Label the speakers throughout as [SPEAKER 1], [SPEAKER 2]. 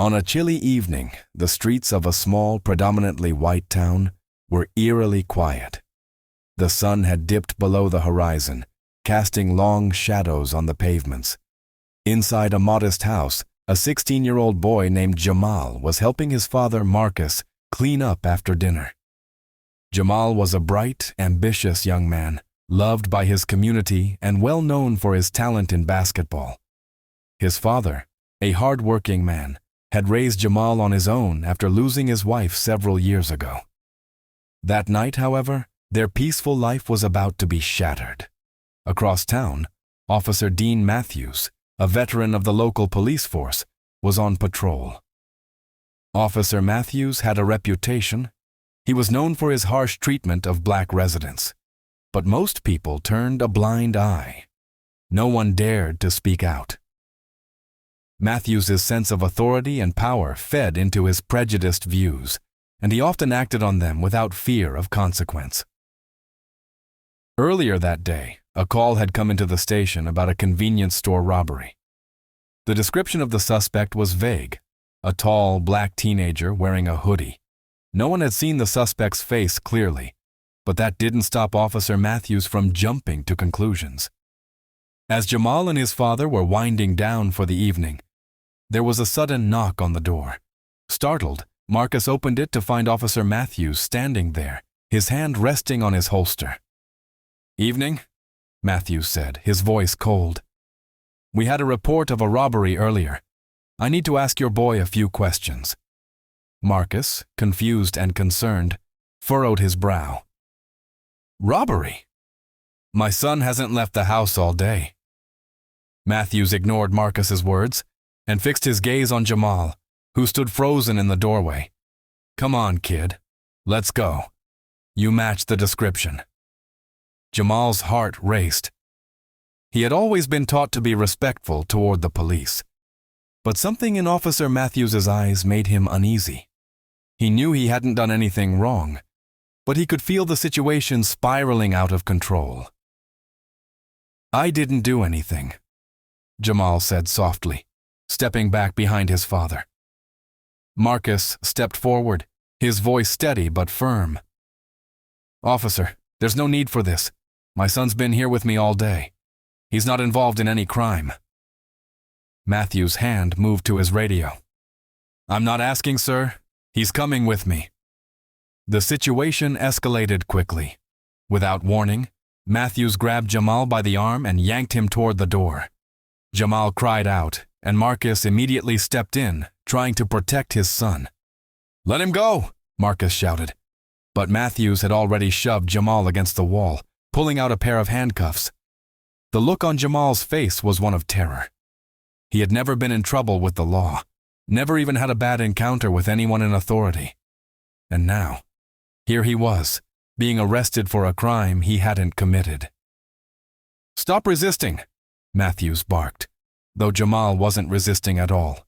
[SPEAKER 1] On a chilly evening, the streets of a small, predominantly white town were eerily quiet. The sun had dipped below the horizon, casting long shadows on the pavements. Inside a modest house, a 16-year-old boy named Jamal was helping his father, Marcus, clean up after dinner. Jamal was a bright, ambitious young man, loved by his community and well known for his talent in basketball. His father, a hard-working man, had raised Jamal on his own after losing his wife several years ago. That night, however, their peaceful life was about to be shattered. Across town, Officer Dean Matthews, a veteran of the local police force, was on patrol. Officer Matthews had a reputation. He was known for his harsh treatment of black residents. But most people turned a blind eye. No one dared to speak out. Matthews's sense of authority and power fed into his prejudiced views, and he often acted on them without fear of consequence. Earlier that day, a call had come into the station about a convenience store robbery. The description of the suspect was vague: a tall, black teenager wearing a hoodie. No one had seen the suspect's face clearly, but that didn't stop Officer Matthews from jumping to conclusions. As Jamal and his father were winding down for the evening, there was a sudden knock on the door. Startled, Marcus opened it to find Officer Matthews standing there, his hand resting on his holster. "Evening," Matthews said, his voice cold. "We had a report of a robbery earlier. I need to ask your boy a few questions." Marcus, confused and concerned, furrowed his brow. "Robbery? My son hasn't left the house all day." Matthews ignored Marcus's words and fixed his gaze on Jamal, who stood frozen in the doorway. "Come on, kid. Let's go. You match the description." Jamal's heart raced. He had always been taught to be respectful toward the police. But something in Officer Matthews's eyes made him uneasy. He knew he hadn't done anything wrong, but he could feel the situation spiraling out of control. "I didn't do anything," Jamal said softly, stepping back behind his father. Marcus stepped forward, his voice steady but firm. "Officer, there's no need for this. My son's been here with me all day. He's not involved in any crime." Matthew's hand moved to his radio. "I'm not asking, sir. He's coming with me." The situation escalated quickly. Without warning, Matthews grabbed Jamal by the arm and yanked him toward the door. Jamal cried out, and Marcus immediately stepped in, trying to protect his son. "Let him go!" Marcus shouted. But Matthews had already shoved Jamal against the wall, pulling out a pair of handcuffs. The look on Jamal's face was one of terror. He had never been in trouble with the law, never even had a bad encounter with anyone in authority. And now, here he was, being arrested for a crime he hadn't committed. "Stop resisting," Matthews barked, though Jamal wasn't resisting at all.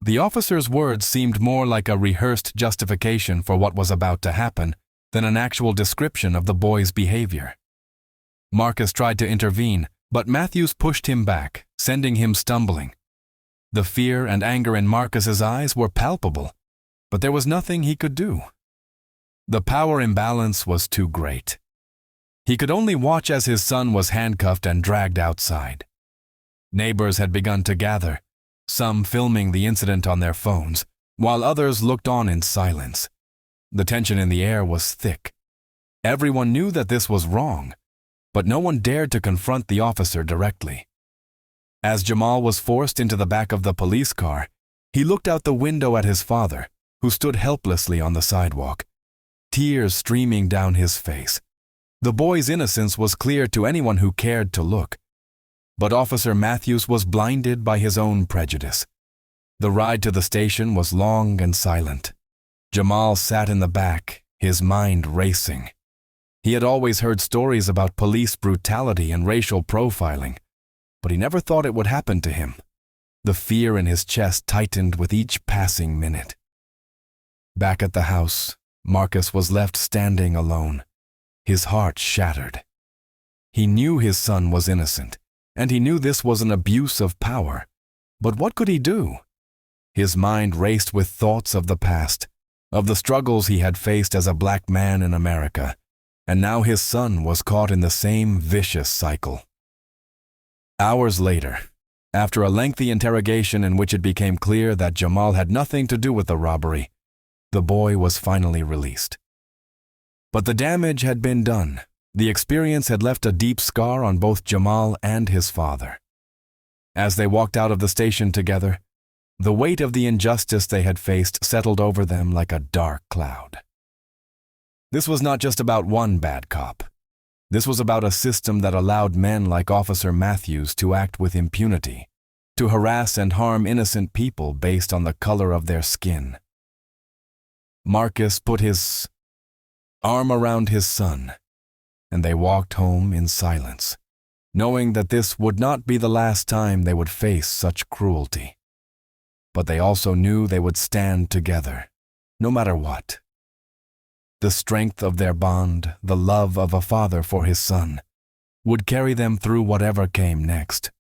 [SPEAKER 1] The officer's words seemed more like a rehearsed justification for what was about to happen than an actual description of the boy's behavior. Marcus tried to intervene, but Matthews pushed him back, sending him stumbling. The fear and anger in Marcus's eyes were palpable, but there was nothing he could do. The power imbalance was too great. He could only watch as his son was handcuffed and dragged outside. Neighbors had begun to gather, some filming the incident on their phones, while others looked on in silence. The tension in the air was thick. Everyone knew that this was wrong, but no one dared to confront the officer directly. As Jamal was forced into the back of the police car, he looked out the window at his father, who stood helplessly on the sidewalk, tears streaming down his face. The boy's innocence was clear to anyone who cared to look. But Officer Matthews was blinded by his own prejudice. The ride to the station was long and silent. Jamal sat in the back, his mind racing. He had always heard stories about police brutality and racial profiling, but he never thought it would happen to him. The fear in his chest tightened with each passing minute. Back at the house, Marcus was left standing alone, his heart shattered. He knew his son was innocent, and he knew this was an abuse of power. But what could he do? His mind raced with thoughts of the past, of the struggles he had faced as a black man in America, and now his son was caught in the same vicious cycle. Hours later, after a lengthy interrogation in which it became clear that Jamal had nothing to do with the robbery, the boy was finally released. But the damage had been done. The experience had left a deep scar on both Jamal and his father. As they walked out of the station together, the weight of the injustice they had faced settled over them like a dark cloud. This was not just about one bad cop. This was about a system that allowed men like Officer Matthews to act with impunity, to harass and harm innocent people based on the color of their skin. Marcus put his arm around his son, and they walked home in silence, knowing that this would not be the last time they would face such cruelty. But they also knew they would stand together, no matter what. The strength of their bond, the love of a father for his son, would carry them through whatever came next.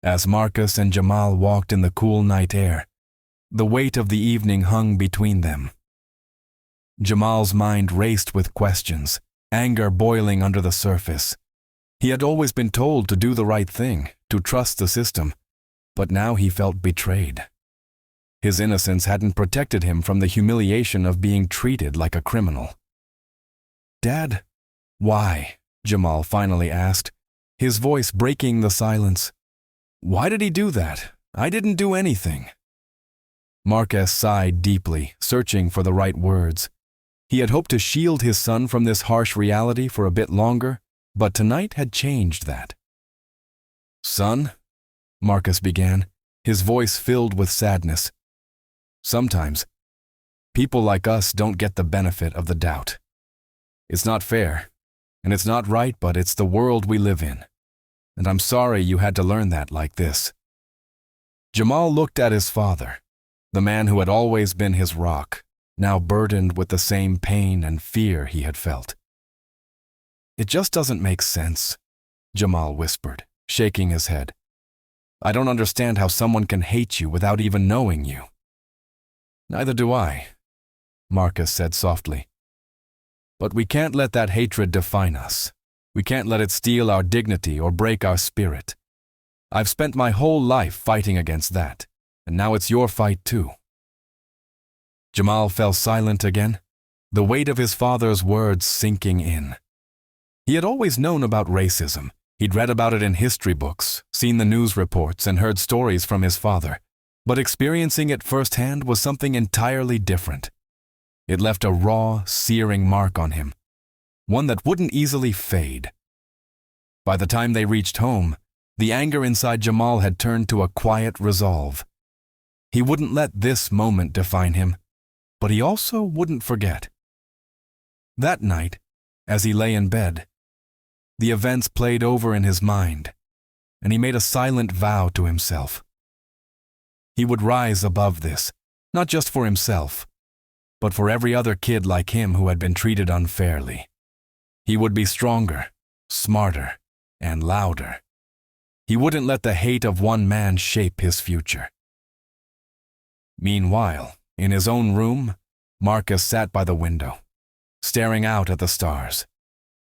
[SPEAKER 1] As Marcus and Jamal walked in the cool night air, the weight of the evening hung between them. Jamal's mind raced with questions, anger boiling under the surface. He had always been told to do the right thing, to trust the system, but now he felt betrayed. His innocence hadn't protected him from the humiliation of being treated like a criminal. "Dad, why?" Jamal finally asked, his voice breaking the silence. "Why did he do that? I didn't do anything." Marcus sighed deeply, searching for the right words. He had hoped to shield his son from this harsh reality for a bit longer, but tonight had changed that. "Son," Marcus began, his voice filled with sadness, "sometimes people like us don't get the benefit of the doubt. It's not fair, and it's not right, but it's the world we live in. And I'm sorry you had to learn that like this." Jamal looked at his father, the man who had always been his rock, now burdened with the same pain and fear he had felt. "It just doesn't make sense," Jamal whispered, shaking his head. "I don't understand how someone can hate you without even knowing you." "Neither do I," Marcus said softly. "But we can't let that hatred define us. We can't let it steal our dignity or break our spirit. I've spent my whole life fighting against that, and now it's your fight too." Jamal fell silent again, the weight of his father's words sinking in. He had always known about racism. He'd read about it in history books, seen the news reports, and heard stories from his father. But experiencing it firsthand was something entirely different. It left a raw, searing mark on him, one that wouldn't easily fade. By the time they reached home, the anger inside Jamal had turned to a quiet resolve. He wouldn't let this moment define him, but he also wouldn't forget. That night, as he lay in bed, the events played over in his mind, and he made a silent vow to himself. He would rise above this, not just for himself, but for every other kid like him who had been treated unfairly. He would be stronger, smarter, and louder. He wouldn't let the hate of one man shape his future. Meanwhile, in his own room, Marcus sat by the window, staring out at the stars.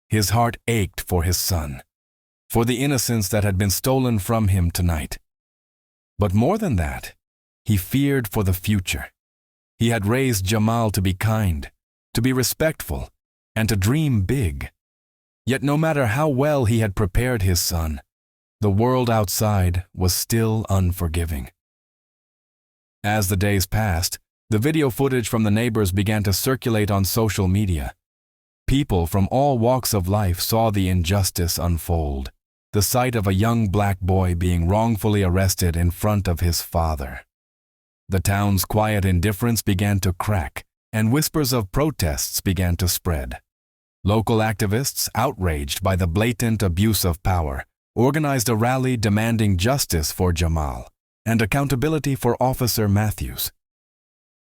[SPEAKER 1] His heart ached for his son, for the innocence that had been stolen from him tonight. But more than that, he feared for the future. He had raised Jamal to be kind, to be respectful, and to dream big. Yet no matter how well he had prepared his son, the world outside was still unforgiving. As the days passed, the video footage from the neighbors began to circulate on social media. People from all walks of life saw the injustice unfold, the sight of a young black boy being wrongfully arrested in front of his father. The town's quiet indifference began to crack, and whispers of protests began to spread. Local activists, outraged by the blatant abuse of power, organized a rally demanding justice for Jamal and accountability for Officer Matthews.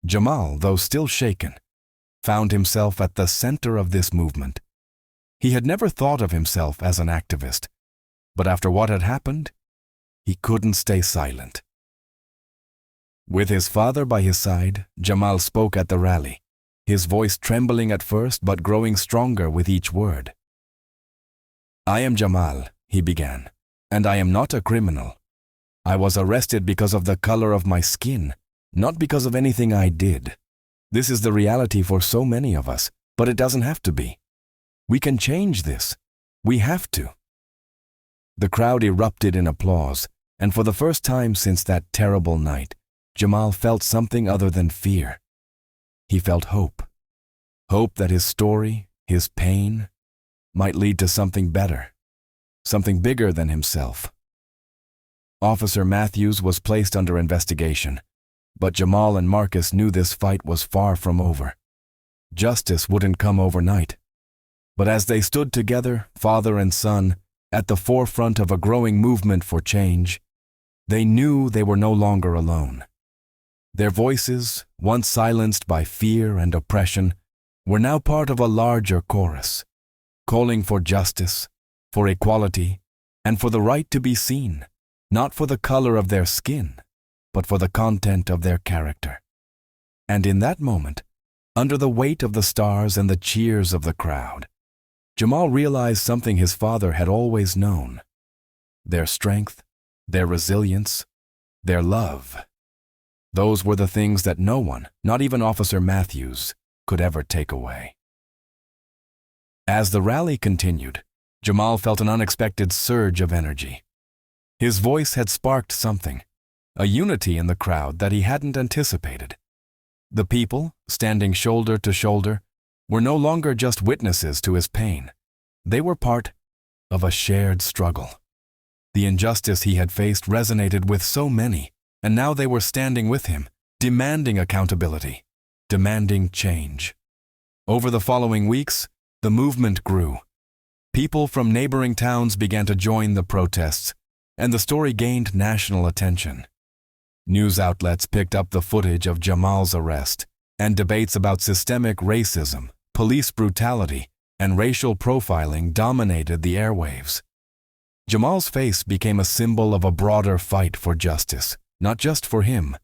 [SPEAKER 1] Jamal, though still shaken, found himself at the center of this movement. He had never thought of himself as an activist, but after what had happened, he couldn't stay silent. With his father by his side, Jamal spoke at the rally, his voice trembling at first but growing stronger with each word. "I am Jamal," he began, "and I am not a criminal. I was arrested because of the color of my skin, not because of anything I did. This is the reality for so many of us, but it doesn't have to be. We can change this. We have to." The crowd erupted in applause, and for the first time since that terrible night, Jamal felt something other than fear. He felt hope. Hope that his story, his pain, might lead to something better, something bigger than himself. Officer Matthews was placed under investigation, but Jamal and Marcus knew this fight was far from over. Justice wouldn't come overnight. But as they stood together, father and son, at the forefront of a growing movement for change, they knew they were no longer alone. Their voices, once silenced by fear and oppression, were now part of a larger chorus, calling for justice, for equality, and for the right to be seen, not for the color of their skin, but for the content of their character. And in that moment, under the weight of the stars and the cheers of the crowd, Jamal realized something his father had always known: their strength, their resilience, their love. Those were the things that no one, not even Officer Matthews, could ever take away. As the rally continued, Jamal felt an unexpected surge of energy. His voice had sparked something, a unity in the crowd that he hadn't anticipated. The people, standing shoulder to shoulder, were no longer just witnesses to his pain. They were part of a shared struggle. The injustice he had faced resonated with so many, and now they were standing with him, demanding accountability, demanding change. Over the following weeks, the movement grew. People from neighboring towns began to join the protests, and the story gained national attention. News outlets picked up the footage of Jamal's arrest, and debates about systemic racism, police brutality, and racial profiling dominated the airwaves. Jamal's face became a symbol of a broader fight for justice, not just for him,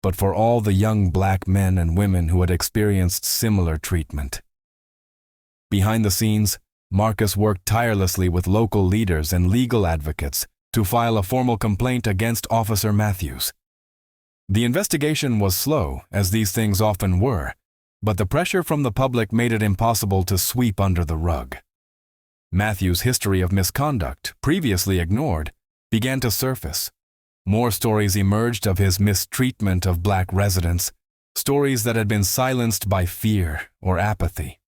[SPEAKER 1] but for all the young black men and women who had experienced similar treatment. Behind the scenes, Marcus worked tirelessly with local leaders and legal advocates to file a formal complaint against Officer Matthews. The investigation was slow, as these things often were, but the pressure from the public made it impossible to sweep under the rug. Matthews' history of misconduct, previously ignored, began to surface. More stories emerged of his mistreatment of black residents, stories that had been silenced by fear or apathy.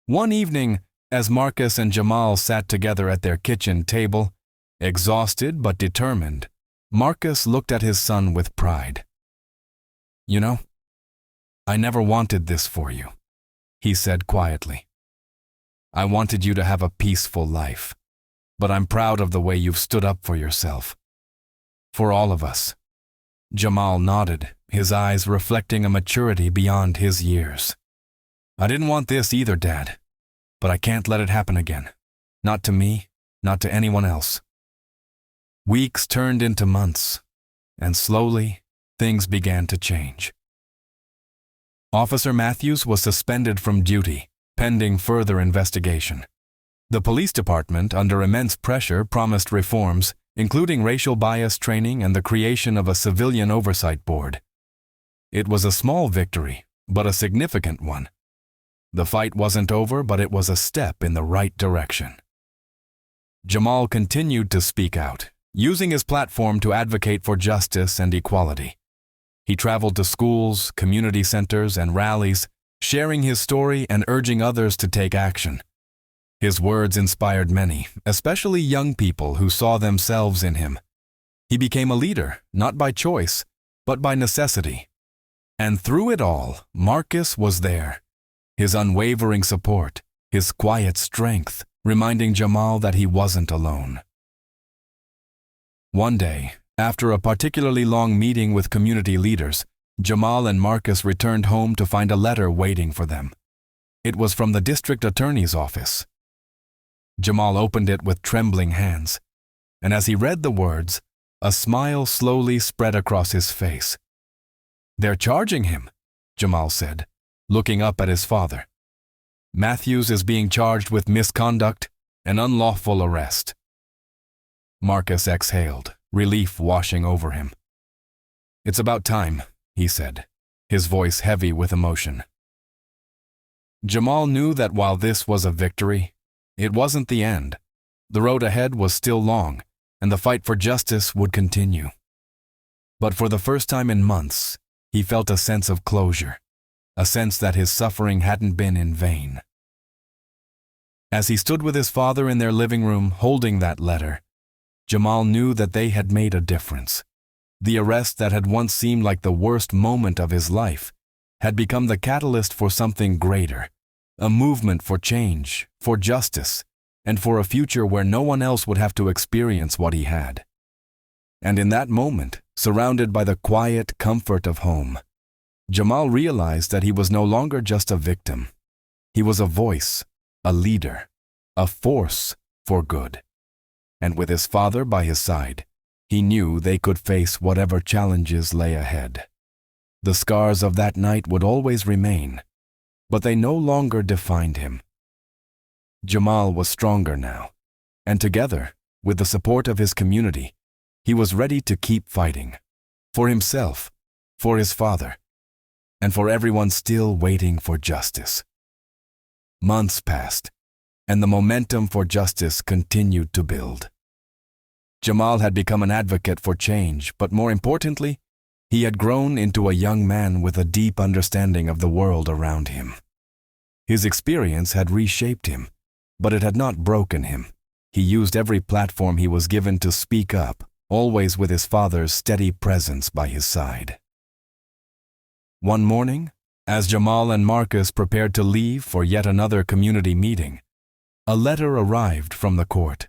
[SPEAKER 1] One evening, as Marcus and Jamal sat together at their kitchen table, exhausted but determined, Marcus looked at his son with pride. "You know, I never wanted this for you," he said quietly. "I wanted you to have a peaceful life, but I'm proud of the way you've stood up for yourself. For all of us." Jamal nodded, his eyes reflecting a maturity beyond his years. "I didn't want this either, Dad, but I can't let it happen again. Not to me, not to anyone else." Weeks turned into months, and slowly, things began to change. Officer Matthews was suspended from duty, pending further investigation. The police department, under immense pressure, promised reforms, including racial bias training and the creation of a civilian oversight board. It was a small victory, but a significant one. The fight wasn't over, but it was a step in the right direction. Jamal continued to speak out, using his platform to advocate for justice and equality. He traveled to schools, community centers, and rallies, sharing his story and urging others to take action. His words inspired many, especially young people who saw themselves in him. He became a leader, not by choice, but by necessity. And through it all, Marcus was there, his unwavering support, his quiet strength, reminding Jamal that he wasn't alone. One day, after a particularly long meeting with community leaders, Jamal and Marcus returned home to find a letter waiting for them. It was from the district attorney's office. Jamal opened it with trembling hands, and as he read the words, a smile slowly spread across his face. "They're charging him," Jamal said, looking up at his father. "Matthews is being charged with misconduct and unlawful arrest." Marcus exhaled, relief washing over him. "It's about time," he said, his voice heavy with emotion. Jamal knew that while this was a victory, it wasn't the end. The road ahead was still long, and the fight for justice would continue. But for the first time in months, he felt a sense of closure, a sense that his suffering hadn't been in vain. As he stood with his father in their living room holding that letter, Jamal knew that they had made a difference. The arrest that had once seemed like the worst moment of his life had become the catalyst for something greater, a movement for change, for justice, and for a future where no one else would have to experience what he had. And in that moment, surrounded by the quiet comfort of home, Jamal realized that he was no longer just a victim. He was a voice, a leader, a force for good. And with his father by his side, he knew they could face whatever challenges lay ahead. The scars of that night would always remain, but they no longer defined him. Jamal was stronger now, and together, with the support of his community, he was ready to keep fighting. For himself, for his father, and for everyone still waiting for justice. Months passed, and the momentum for justice continued to build. Jamal had become an advocate for change, but more importantly, he had grown into a young man with a deep understanding of the world around him. His experience had reshaped him, but it had not broken him. He used every platform he was given to speak up, always with his father's steady presence by his side. One morning, as Jamal and Marcus prepared to leave for yet another community meeting, a letter arrived from the court.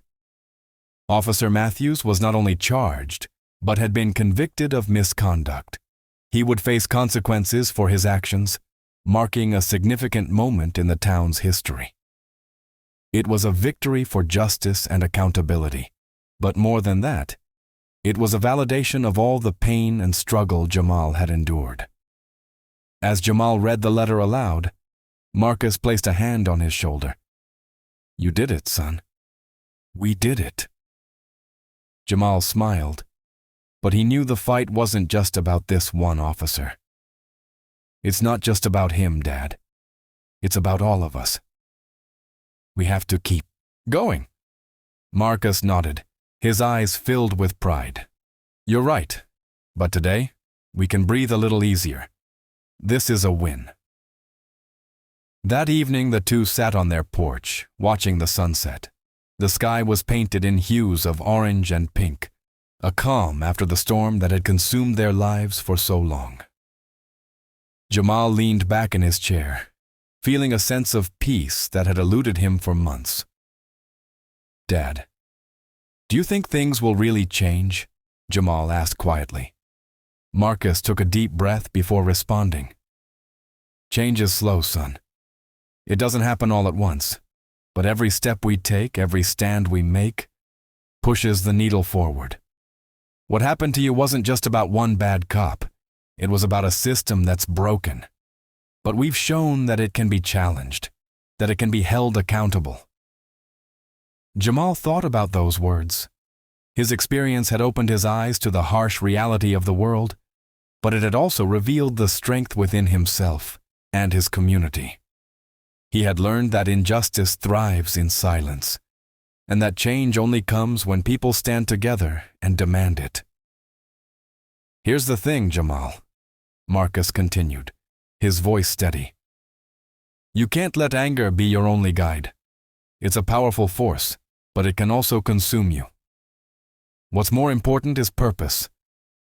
[SPEAKER 1] Officer Matthews was not only charged, but had been convicted of misconduct. He would face consequences for his actions, marking a significant moment in the town's history. It was a victory for justice and accountability, but more than that, it was a validation of all the pain and struggle Jamal had endured. As Jamal read the letter aloud, Marcus placed a hand on his shoulder. "You did it, son. We did it." Jamal smiled, but he knew the fight wasn't just about this one officer. "It's not just about him, Dad. It's about all of us. We have to keep going." Marcus nodded, his eyes filled with pride. "You're right, but today, we can breathe a little easier. This is a win." That evening, the two sat on their porch, watching the sunset. The sky was painted in hues of orange and pink, a calm after the storm that had consumed their lives for so long. Jamal leaned back in his chair, feeling a sense of peace that had eluded him for months. "Dad, do you think things will really change?" Jamal asked quietly. Marcus took a deep breath before responding. "Change is slow, son. It doesn't happen all at once, but every step we take, every stand we make, pushes the needle forward. What happened to you wasn't just about one bad cop. It was about a system that's broken. But we've shown that it can be challenged, that it can be held accountable." Jamal thought about those words. His experience had opened his eyes to the harsh reality of the world, but it had also revealed the strength within himself and his community. He had learned that injustice thrives in silence, and that change only comes when people stand together and demand it. "Here's the thing, Jamal," Marcus continued, his voice steady. "You can't let anger be your only guide. It's a powerful force, but it can also consume you. What's more important is purpose.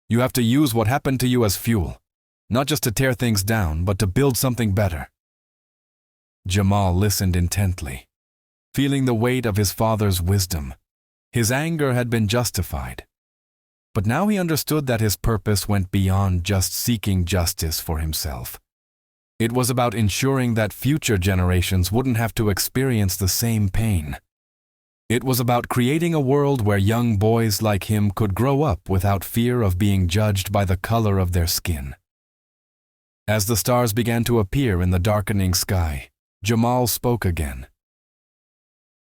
[SPEAKER 1] You have to use what happened to you as fuel, not just to tear things down, but to build something better." Jamal listened intently, feeling the weight of his father's wisdom. His anger had been justified, but now he understood that his purpose went beyond just seeking justice for himself. It was about ensuring that future generations wouldn't have to experience the same pain. It was about creating a world where young boys like him could grow up without fear of being judged by the color of their skin. As the stars began to appear in the darkening sky, Jamal spoke again.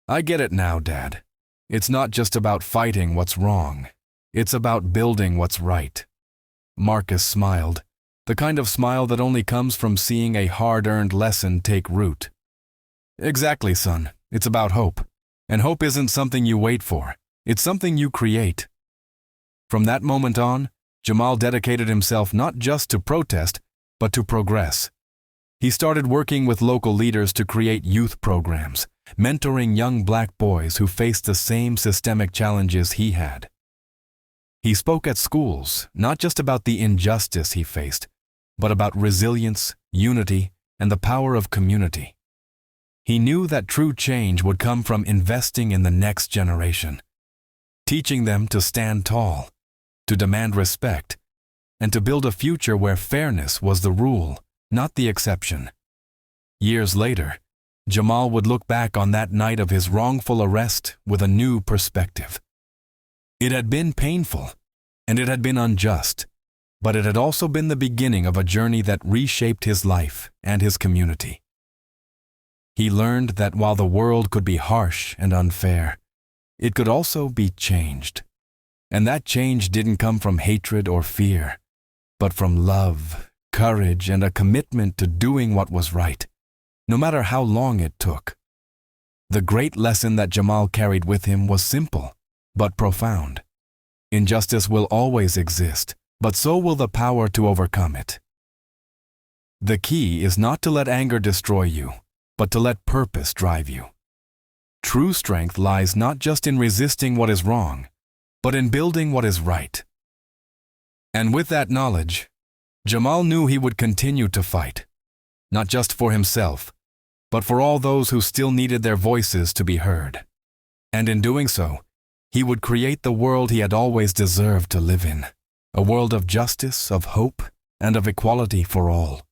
[SPEAKER 1] "I get it now, Dad. It's not just about fighting what's wrong. It's about building what's right." Marcus smiled, the kind of smile that only comes from seeing a hard-earned lesson take root. "Exactly, son. It's about hope. And hope isn't something you wait for. It's something you create." From that moment on, Jamal dedicated himself not just to protest, but to progress. He started working with local leaders to create youth programs, mentoring young black boys who faced the same systemic challenges he had. He spoke at schools, not just about the injustice he faced, but about resilience, unity, and the power of community. He knew that true change would come from investing in the next generation, teaching them to stand tall, to demand respect, and to build a future where fairness was the rule, not the exception. Years later, Jamal would look back on that night of his wrongful arrest with a new perspective. It had been painful, and it had been unjust, but it had also been the beginning of a journey that reshaped his life and his community. He learned that while the world could be harsh and unfair, it could also be changed. And that change didn't come from hatred or fear, but from love, courage, and a commitment to doing what was right, no matter how long it took. The great lesson that Jamal carried with him was simple, but profound. Injustice will always exist, but so will the power to overcome it. The key is not to let anger destroy you, but to let purpose drive you. True strength lies not just in resisting what is wrong, but in building what is right. And with that knowledge, Jamal knew he would continue to fight, not just for himself, but for all those who still needed their voices to be heard. And in doing so, he would create the world he had always deserved to live in, a world of justice, of hope, and of equality for all.